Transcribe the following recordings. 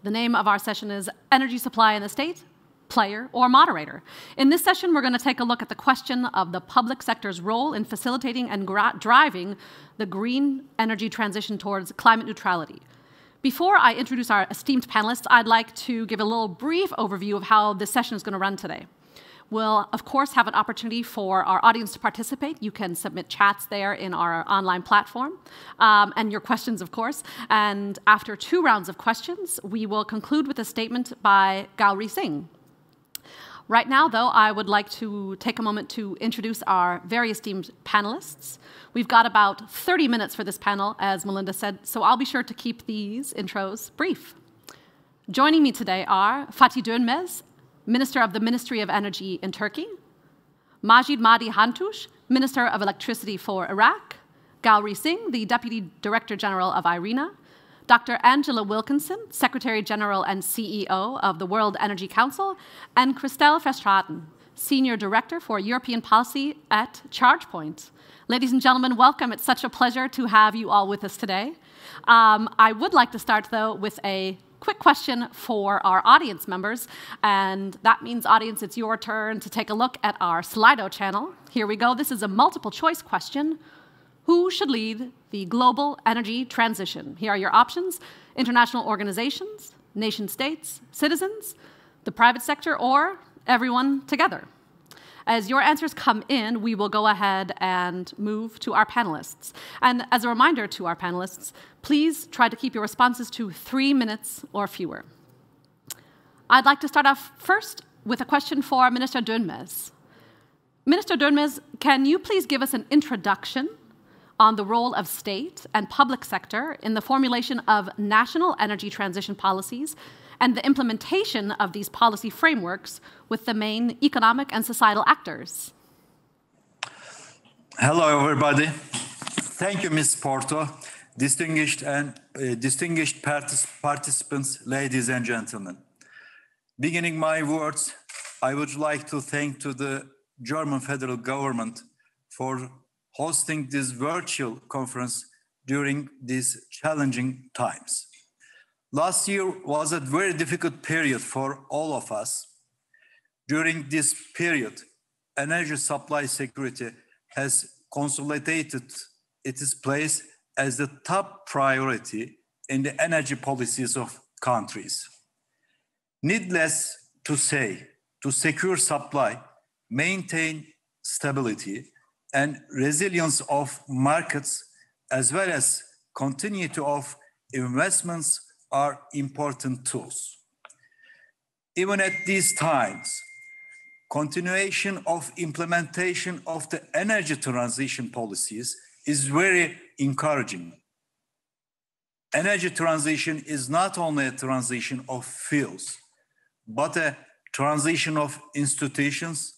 The name of our session is Energy Supply in the State, Player or Moderator. In this session, we're going to take a look at the question of the public sector's role in facilitating and driving the green energy transition towards climate neutrality. Before I introduce our esteemed panelists, I'd like to give a little brief overview of how this session is going to run today. We'll, of course, have an opportunity for our audience to participate. You can submit chats there in our online platform, and your questions, of course. And after 2 rounds of questions, we will conclude with a statement by Gauri Singh. Right now, though, I would like to take a moment to introduce our very esteemed panelists. We've got about 30 minutes for this panel, as Melinda said, so I'll be sure to keep these intros brief. Joining me today are Fatih DÖNMEZ, Minister of the Ministry of Energy in Turkey; Majid Mahdi HANTOUSH, Minister of Electricity for Iraq; Gauri Singh, the Deputy Director General of IRENA; Dr. Angela Wilkinson, Secretary General and CEO of the World Energy Council; and Christelle VERSTRAETEN, Senior Director for European Policy at ChargePoint. Ladies and gentlemen, welcome. It's such a pleasure to have you all with us today. I would like to start, though, with a quick question for our audience members, and that means, audience, it's your turn to take a look at our Slido channel. Here we go. This is a multiple choice question. Who should lead the global energy transition? Here are your options: international organizations, nation states, citizens, the private sector, or everyone together. As your answers come in, we will go ahead and move to our panelists. And as a reminder to our panelists, please try to keep your responses to 3 minutes or fewer. I'd like to start off first with a question for Minister DÖNMEZ. Minister DÖNMEZ, can you please give us an introduction on the role of state and public sector in the formulation of national energy transition policies and the implementation of these policy frameworks with the main economic and societal actors? Hello, everybody. Thank you, Ms. Porto. Distinguished participants, ladies and gentlemen. Beginning my words, I would like to thank to the German federal government for hosting this virtual conference during these challenging times. Last year was a very difficult period for all of us. During this period, energy supply security has consolidated its place as the top priority in the energy policies of countries. Needless to say, to secure supply, maintain stability and resilience of markets, as well as continuity of investments, are important tools. Even at these times, continuation of implementation of the energy transition policies is very encouraging. Energy transition is not only a transition of fields, but a transition of institutions,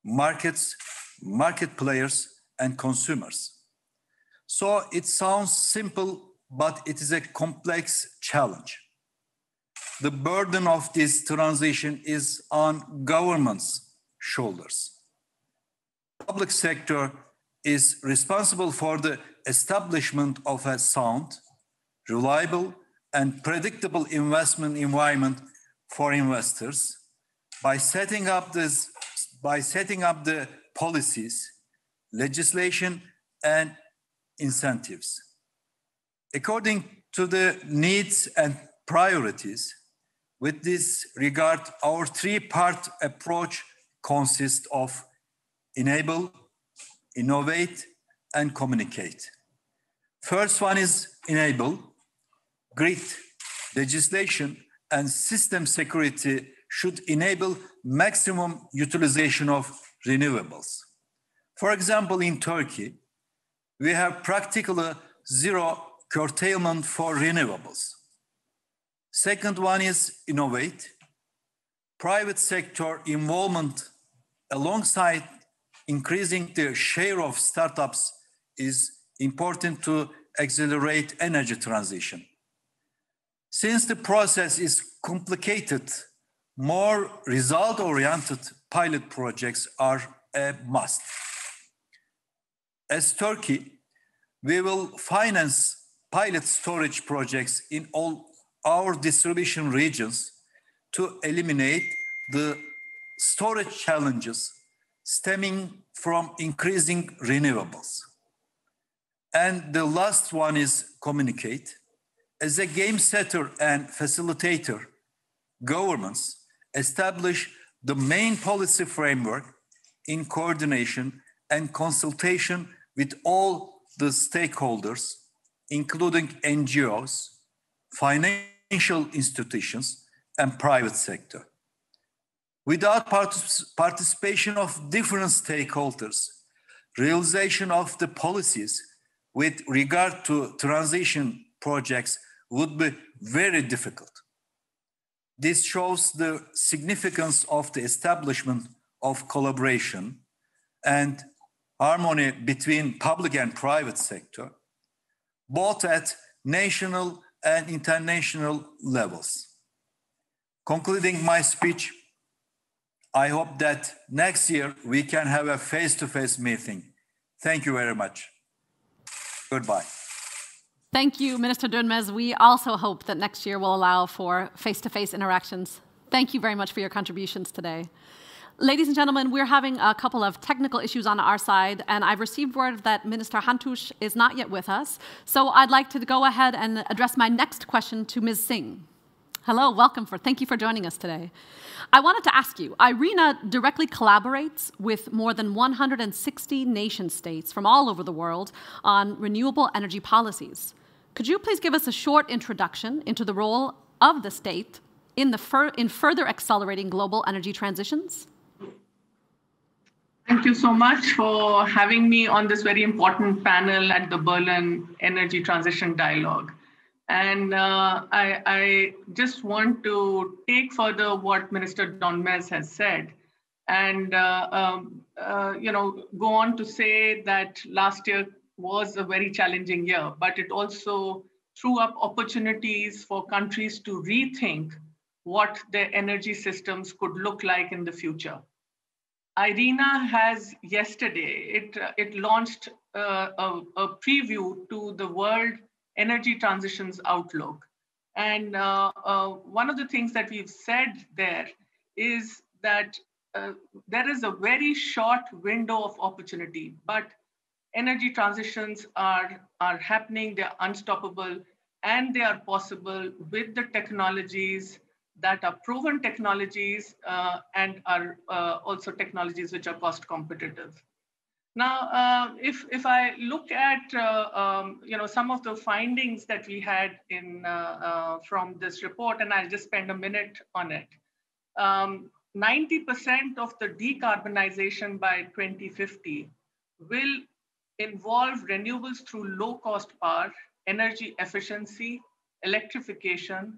markets, market players, and consumers. So it sounds simple, but it is a complex challenge. The burden of this transition is on government's shoulders. Public sector is responsible for the establishment of a sound, reliable, and predictable investment environment for investors by setting up the policies, legislation, and incentives. According to the needs and priorities, with this regard, our 3-part approach consists of enable, innovate, and communicate. First one is enable. Grid, legislation, and system security should enable maximum utilization of renewables. For example, in Turkey, we have practically zero curtailment for renewables. Second one is innovate. Private sector involvement alongside increasing the share of startups is important to accelerate energy transition. Since the process is complicated, more result-oriented pilot projects are a must. As Turkey, we will finance pilot storage projects in all our distribution regions to eliminate the storage challenges stemming from increasing renewables. And the last one is communicate. As a game setter and facilitator, governments establish the main policy framework in coordination and consultation with all the stakeholders, including NGOs, financial institutions, and private sector. Without participation of different stakeholders, realization of the policies with regard to transition projects would be very difficult. This shows the significance of the establishment of collaboration and harmony between public and private sector, both at national and international levels. Concluding my speech, I hope that next year we can have a face-to-face meeting. Thank you very much. Goodbye. Thank you, Minister DÖNMEZ. We also hope that next year will allow for face-to-face interactions. Thank you very much for your contributions today. Ladies and gentlemen, we're having a couple of technical issues on our side, and I've received word that Minister HANTOUSH is not yet with us. So I'd like to go ahead and address my next question to Ms. Singh. Hello, welcome. Thank you for joining us today. I wanted to ask you, IRENA directly collaborates with more than 160 nation states from all over the world on renewable energy policies. Could you please give us a short introduction into the role of the state in further accelerating global energy transitions? Thank you so much for having me on this very important panel at the Berlin Energy Transition Dialogue. And I just want to take further what Minister DÖNMEZ has said and go on to say that last year was a very challenging year, but it also threw up opportunities for countries to rethink what their energy systems could look like in the future. IRENA has yesterday, it launched a preview to the World Energy Transitions Outlook. And one of the things that we've said there is that there is a very short window of opportunity, but energy transitions are happening, they're unstoppable, and they are possible with the technologies that are proven technologies and are also technologies which are cost competitive. Now, if I look at some of the findings that we had in from this report, and I'll just spend a minute on it. 90% of the decarbonization by 2050 will involve renewables through low-cost power, energy efficiency, electrification,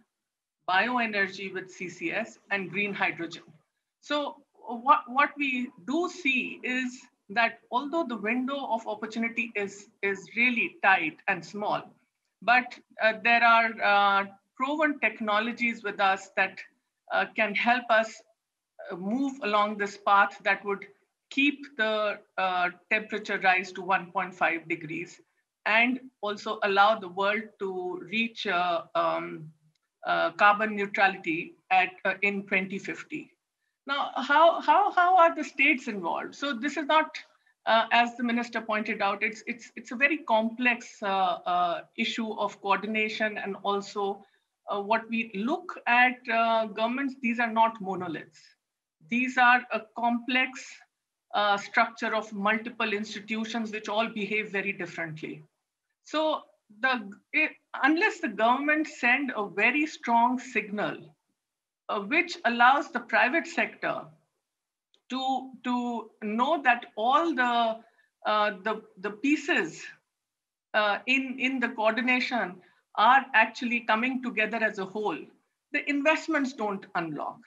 bioenergy with CCS, and green hydrogen. So what we do see is that although the window of opportunity is really tight and small, but there are proven technologies with us that can help us move along this path that would keep the temperature rise to 1.5 degrees and also allow the world to reach carbon neutrality in 2050. Now, how are the states involved? So this is not, as the minister pointed out, it's a very complex issue of coordination, and also what we look at governments, these are not monoliths. These are a complex structure of multiple institutions which all behave very differently. So unless the government send a very strong signal which allows the private sector to know that all the pieces in the coordination are actually coming together as a whole, the investments don't unlock.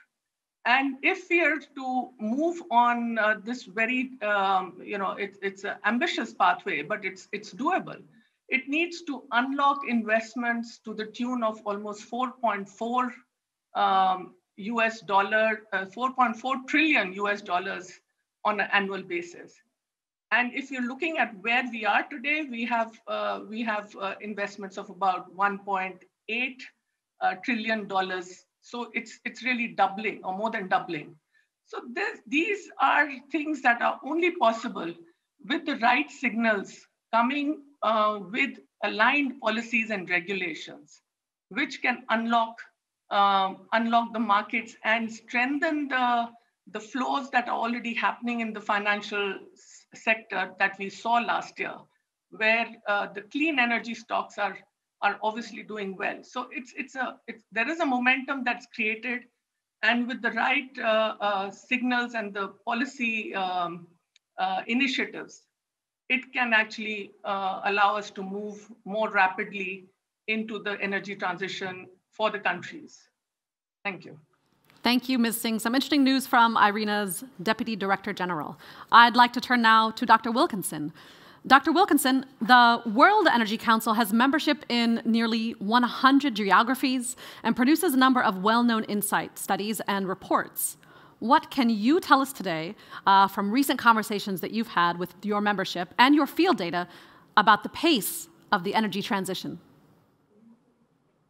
And if we are to move on this very, it's an ambitious pathway, but it's doable. It needs to unlock investments to the tune of almost 4.4 trillion US dollars on an annual basis. And if you're looking at where we are today, we have investments of about 1.8 trillion. So it's really doubling or more than doubling. So these are things that are only possible with the right signals coming with aligned policies and regulations, which can unlock the markets and strengthen the flows that are already happening in the financial sector that we saw last year, where the clean energy stocks are obviously doing well. So there is a momentum that's created, and with the right signals and the policy initiatives, it can actually allow us to move more rapidly into the energy transition for the countries. Thank you. Thank you, Ms. Singh. Some interesting news from IRENA's Deputy Director General. I'd like to turn now to Dr. Wilkinson. Dr. Wilkinson, the World Energy Council has membership in nearly 100 geographies and produces a number of well-known insight studies and reports. What can you tell us today from recent conversations that you've had with your membership and your field data about the pace of the energy transition?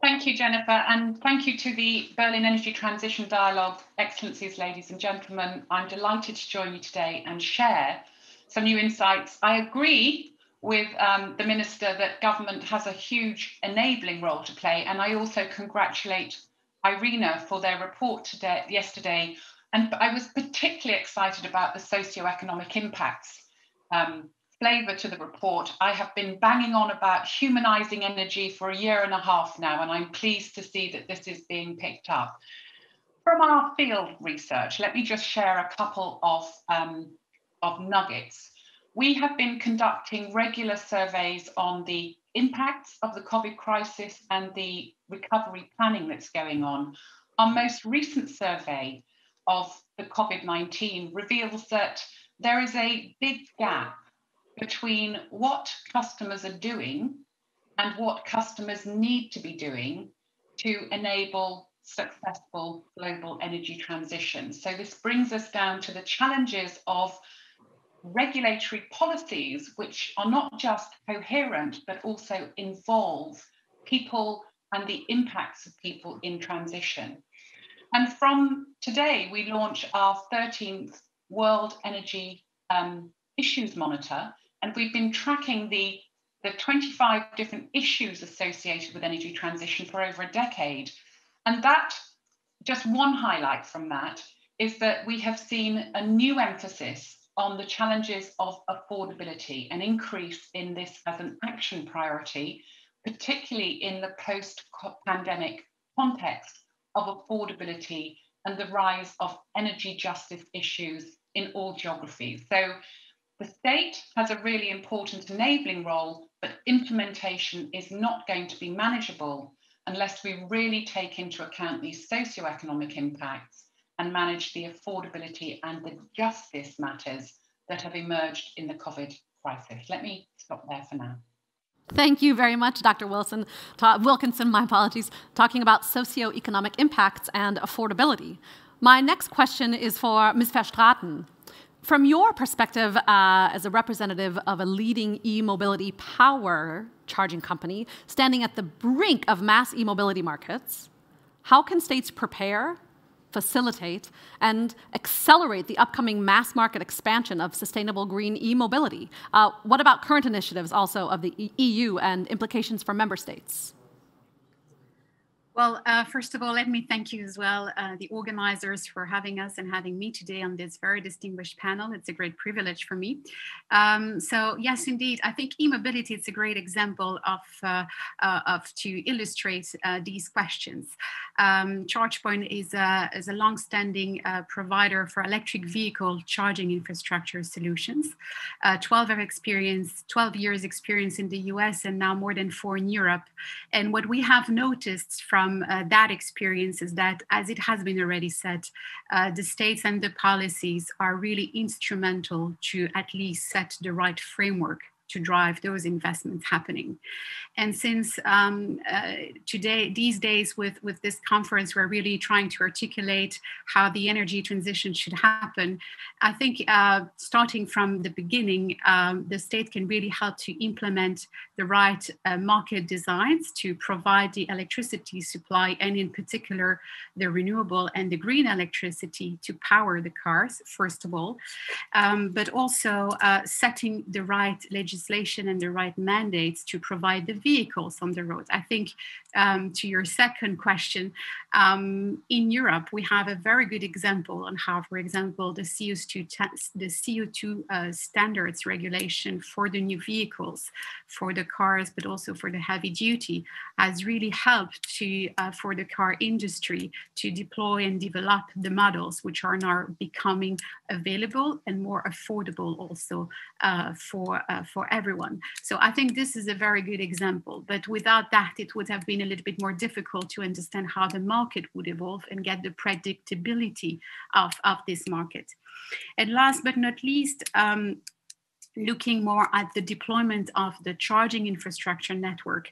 Thank you, Jennifer, and thank you to the Berlin Energy Transition Dialogue. Excellencies, ladies and gentlemen, I'm delighted to join you today and share some new insights. I agree with the Minister that government has a huge enabling role to play, and I also congratulate IRENA for their report yesterday. And I was particularly excited about the socioeconomic impacts flavour to the report. I have been banging on about humanising energy for a year and a half now, and I'm pleased to see that this is being picked up. From our field research, let me just share a couple of nuggets. We have been conducting regular surveys on the impacts of the COVID crisis and the recovery planning that's going on. Our most recent survey of the COVID-19 reveals that there is a big gap between what customers are doing and what customers need to be doing to enable successful global energy transition. So this brings us down to the challenges of regulatory policies, which are not just coherent, but also involve people and the impacts of people in transition. And from today, we launch our 13th World Energy Issues Monitor, and we've been tracking the 25 different issues associated with energy transition for over a decade. And that, just one highlight from that, is that we have seen a new emphasis on the challenges of affordability, an increase in this as an action priority, particularly in the post-pandemic context of affordability and the rise of energy justice issues in all geographies. So the state has a really important enabling role, but implementation is not going to be manageable unless we really take into account these socioeconomic impacts and manage the affordability and the justice matters that have emerged in the COVID crisis. Let me stop there for now. Thank you very much, Dr. Wilkinson, my apologies, talking about socioeconomic impacts and affordability. My next question is for Ms. VERSTRAETEN. From your perspective as a representative of a leading e-mobility power charging company standing at the brink of mass e-mobility markets, how can states prepare, facilitate, and accelerate the upcoming mass market expansion of sustainable green e-mobility? What about current initiatives also of the EU and implications for member states? Well, first of all, let me thank you as well, the organizers, for having us and having me today on this very distinguished panel. It's a great privilege for me. So yes, indeed, I think e-mobility is a great example to illustrate these questions. ChargePoint is a long-standing provider for electric vehicle charging infrastructure solutions. 12 years experience in the US and now more than 4 in Europe. And what we have noticed from that experience is that, as it has been already said, the states and the policies are really instrumental to at least set the right framework to drive those investments happening. And since these days with this conference, we're really trying to articulate how the energy transition should happen, I think starting from the beginning, the state can really help to implement the right market designs to provide the electricity supply, and in particular, the renewable and the green electricity to power the cars, first of all, but also setting the right legislation and the right mandates to provide the vehicles on the road. I think to your second question, in Europe, we have a very good example on how, for example, the CO2 standards regulation for the new vehicles, for the cars, but also for the heavy duty, has really helped to for the car industry to deploy and develop the models which are now becoming available and more affordable also for everyone. So I think this is a very good example, but without that, it would have been a little bit more difficult to understand how the market would evolve and get the predictability of this market. And last but not least, looking more at the deployment of the charging infrastructure network.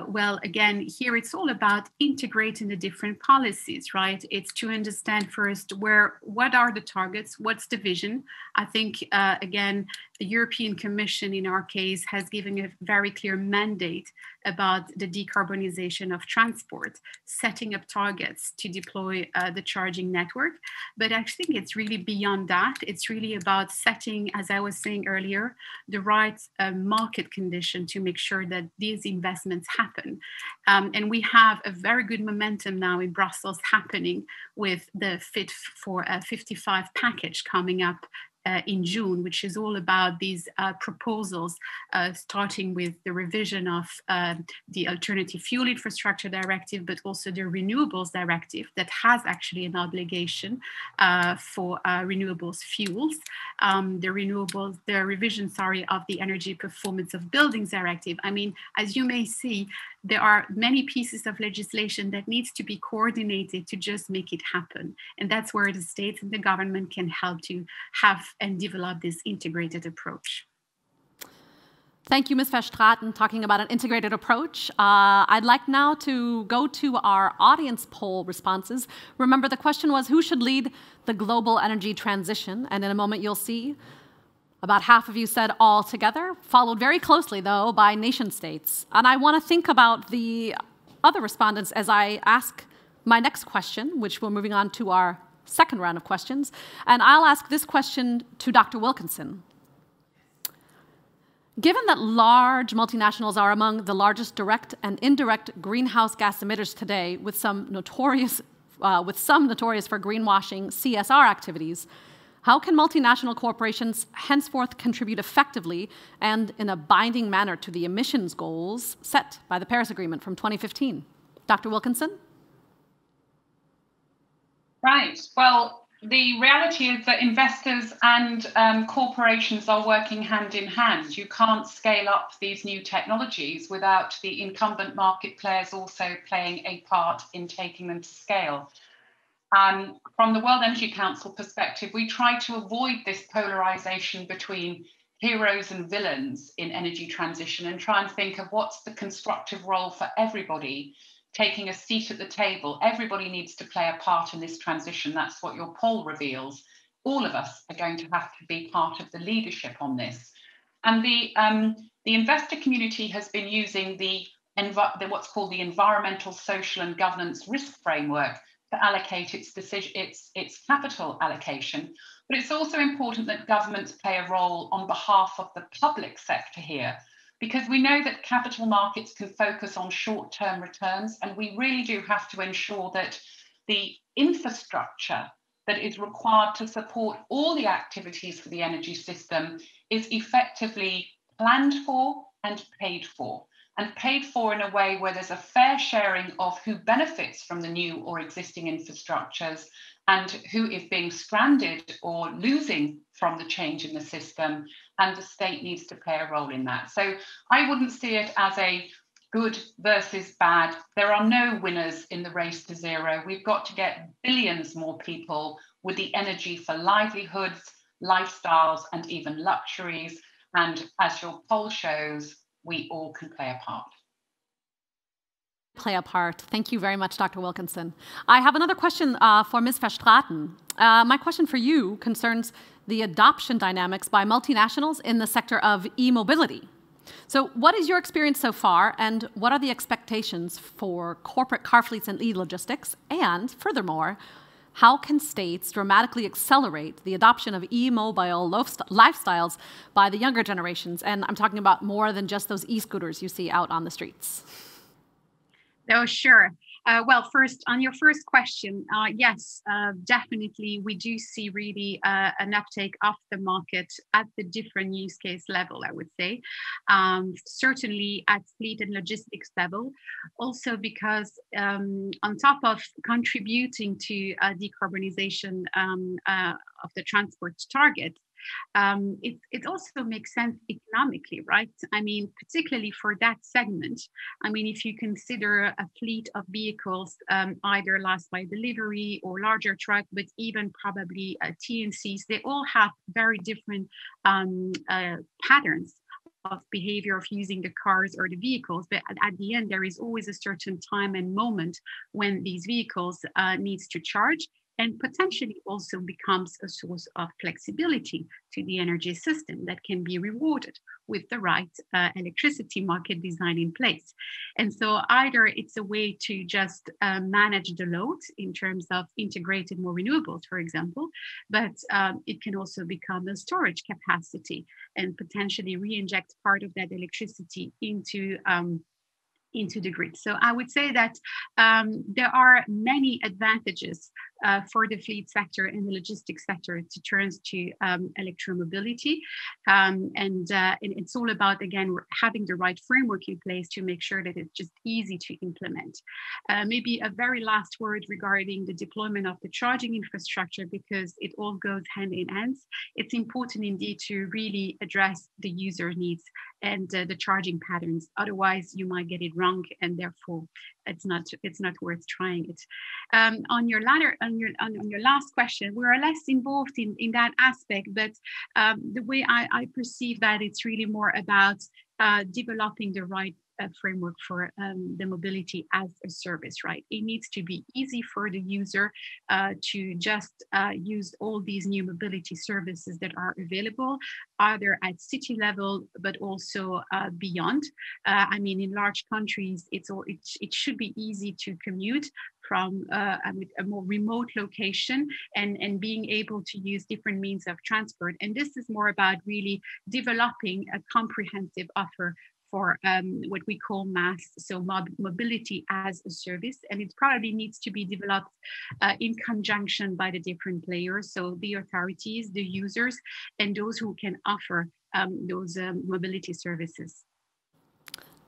Well, again, here it's all about integrating the different policies, right? It's to understand first what are the targets, what's the vision. I think, again, the European Commission, in our case, has given a very clear mandate about the decarbonization of transport, setting up targets to deploy the charging network. But I think it's really beyond that. It's really about setting, as I was saying earlier, the right market condition to make sure that these investments happen. And we have a very good momentum now in Brussels happening with the Fit for 55 package coming up in June, which is all about these proposals, starting with the revision of the Alternative Fuel Infrastructure Directive, but also the Renewables Directive that has actually an obligation for renewables fuels. The revision, of the Energy Performance of Buildings Directive. I mean, as you may see, there are many pieces of legislation that needs to be coordinated to just make it happen. And that's where the states and the government can help to have and develop this integrated approach. Thank you, Ms. VERSTRAETEN, talking about an integrated approach. I'd like now to go to our audience poll responses. Remember, the question was, who should lead the global energy transition? And in a moment, you'll see about half of you said all together, followed very closely, though, by nation states. And I want to think about the other respondents as I ask my next question, which we're moving on to our second round of questions. And I'll ask this question to Dr. Wilkinson. Given that large multinationals are among the largest direct and indirect greenhouse gas emitters today, with some notorious for greenwashing CSR activities, how can multinational corporations henceforth contribute effectively and in a binding manner to the emissions goals set by the Paris Agreement from 2015? Dr. Wilkinson? Right. Well, the reality is that investors and corporations are working hand in hand. You can't scale up these new technologies without the incumbent market players also playing a part in taking them to scale. From the World Energy Council perspective, we try to avoid this polarization between heroes and villains in energy transition and try and think of what's the constructive role for everybody, taking a seat at the table. Everybody needs to play a part in this transition. That's what your poll reveals. All of us are going to have to be part of the leadership on this. And the investor community has been using the what's called the environmental, social and governance risk framework to allocate its capital allocation. But it's also important that governments play a role on behalf of the public sector here, because we know that capital markets can focus on short-term returns, and we really do have to ensure that the infrastructure that is required to support all the activities for the energy system is effectively planned for and paid for in a way where there's a fair sharing of who benefits from the new or existing infrastructures and who is being stranded or losing from the change in the system, and the state needs to play a role in that. So I wouldn't see it as a good versus bad. There are no winners in the race to zero. We've got to get billions more people with the energy for livelihoods, lifestyles, and even luxuries. And as your poll shows, we all can play a part. Play a part. Thank you very much, Dr. Wilkinson. I have another question for Ms. VERSTRAETEN. My question for you concerns the adoption dynamics by multinationals in the sector of e-mobility. So what is your experience so far, and what are the expectations for corporate car fleets and e-logistics? And furthermore, how can states dramatically accelerate the adoption of e-mobile lifestyles by the younger generations? And I'm talking about more than just those e-scooters you see out on the streets. Oh, sure. Well, first, on your first question, yes, definitely, we do see really an uptake of the market at the different use case level, I would say. Certainly at fleet and logistics level, also because on top of contributing to decarbonization of the transport target, it also makes sense economically, right? I mean, particularly for that segment. I mean, if you consider a fleet of vehicles, either last mile delivery or larger truck, but even probably TNCs, they all have very different patterns of behavior of using the cars or the vehicles. But at the end, there is always a certain time and moment when these vehicles needs to charge, and potentially also becomes a source of flexibility to the energy system that can be rewarded with the right electricity market design in place. And so either it's a way to just manage the load in terms of integrated more renewables, for example, but it can also become a storage capacity and potentially re-inject part of that electricity into the grid. So I would say that there are many advantages for the fleet sector and the logistics sector to turn to electromobility. And it's all about, again, having the right framework in place to make sure that it's just easy to implement. Maybe a very last word regarding the deployment of the charging infrastructure, because it all goes hand in hand. It's important indeed to really address the user needs and the charging patterns. Otherwise, you might get it wrong, and therefore it's not worth trying it. On your last question, we are less involved in that aspect, but the way I perceive that, it's really more about developing the right framework for the mobility as a service, right? It needs to be easy for the user to just use all these new mobility services that are available, either at city level, but also beyond. I mean, in large countries, it should be easy to commute from a more remote location and being able to use different means of transport. And this is more about really developing a comprehensive offer for what we call MaaS, so mobility as a service. And it probably needs to be developed in conjunction by the different players, so the authorities, the users, and those who can offer those mobility services.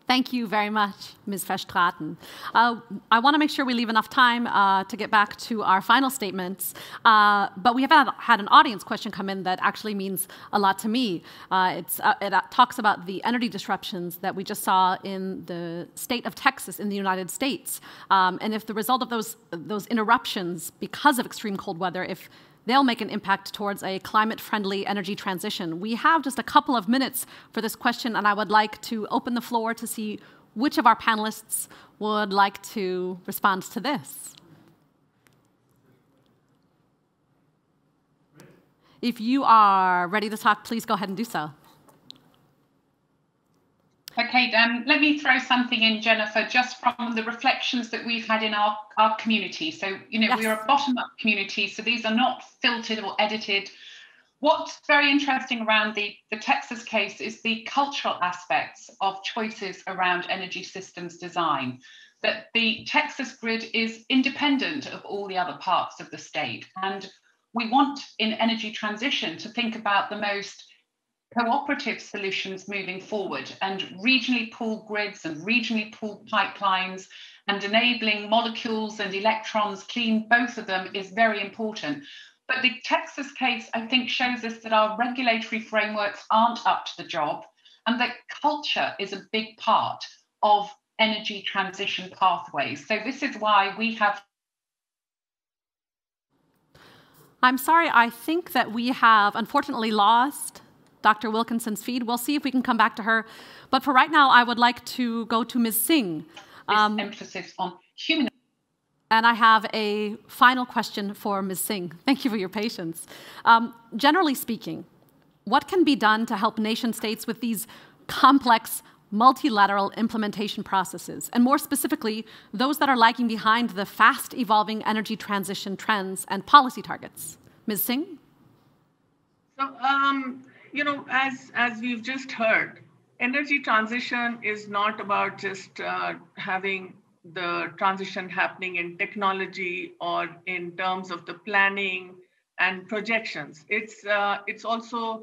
Thank you very much, Ms. VERSTRAETEN. I want to make sure we leave enough time to get back to our final statements, but we have had an audience question come in that actually means a lot to me. It talks about the energy disruptions that we just saw in the state of Texas in the United States, and if the result of those interruptions because of extreme cold weather, if they'll make an impact towards a climate-friendly energy transition. We have just a couple of minutes for this question, and I would like to open the floor to see which of our panelists would like to respond to this. If you are ready to talk, please go ahead and do so. Okay, let me throw something in, Jennifer, just from the reflections that we've had in our community. So, yes. We're a bottom-up community, so these are not filtered or edited. What's very interesting around the Texas case is the cultural aspects of choices around energy systems design. That the Texas grid is independent of all the other parts of the state. And we want in energy transition to think about the most cooperative solutions moving forward, and regionally pooled grids and regionally pooled pipelines and enabling molecules and electrons clean, both of them is very important. But the Texas case, I think, shows us that our regulatory frameworks aren't up to the job, and that culture is a big part of energy transition pathways. So this is why we have... I'm sorry, I think that we have unfortunately lost Dr. Wilkinson's feed. We'll see if we can come back to her. But for right now, I would like to go to Ms. Singh. Emphasis on human. And I have a final question for Ms. Singh. Thank you for your patience. Generally speaking, what can be done to help nation states with these complex multilateral implementation processes, and more specifically, those that are lagging behind the fast-evolving energy transition trends and policy targets? Ms. Singh? So, you know, as we've just heard, energy transition is not about just having the transition happening in technology or in terms of the planning and projections. It's also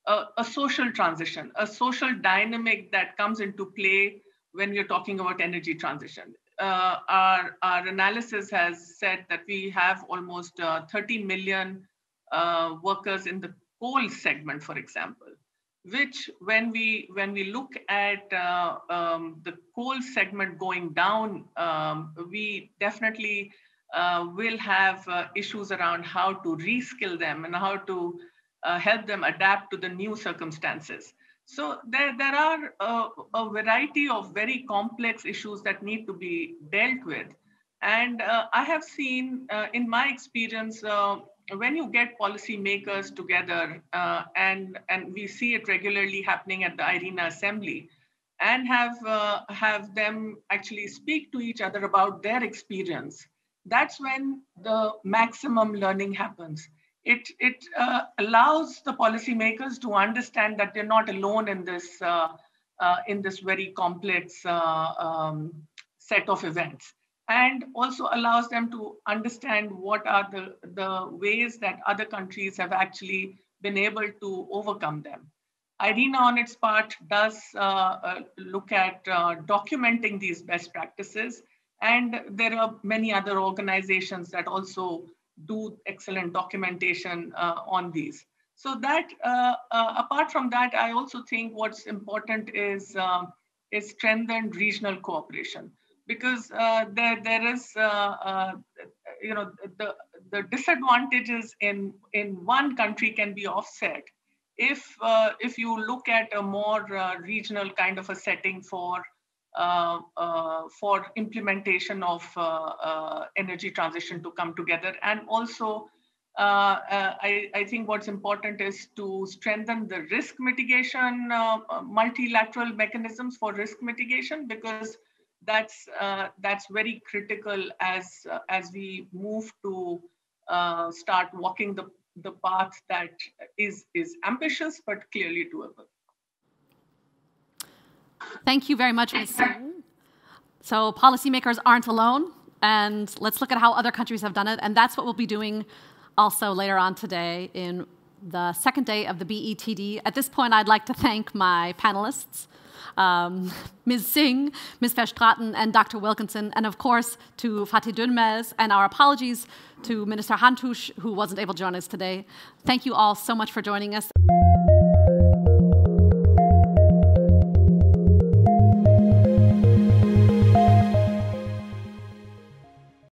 a social transition, a social dynamic that comes into play when we're talking about energy transition. Our analysis has said that we have almost 30 million workers in the coal segment, for example, which when we look at the coal segment going down, we definitely will have issues around how to reskill them and how to help them adapt to the new circumstances. So there are a variety of very complex issues that need to be dealt with. And I have seen in my experience, when you get policymakers together, and we see it regularly happening at the IRENA Assembly, and have them actually speak to each other about their experience, that's when the maximum learning happens. It allows the policymakers to understand that they're not alone in this very complex set of events, and also allows them to understand what are the ways that other countries have actually been able to overcome them. IRENA, on its part, does look at documenting these best practices, and there are many other organizations that also do excellent documentation on these. So that, apart from that, I also think what's important is strengthened regional cooperation, because there is, you know, the disadvantages in one country can be offset if you look at a more regional kind of a setting for implementation of energy transition to come together. And also, I think what's important is to strengthen the risk mitigation, multilateral mechanisms for risk mitigation, because that's very critical as we move to start walking the path that is ambitious but clearly doable. Thank you very much, Ms. Singh. So policymakers aren't alone, and let's look at how other countries have done it, and that's what we'll be doing also later on today in the second day of the BETD. At this point, I'd like to thank my panelists, Ms. Singh, Ms. VERSTRAETEN, and Dr. Wilkinson, and of course to Fatih DÖNMEZ, and our apologies to Minister HANTOUSH, who wasn't able to join us today. Thank you all so much for joining us.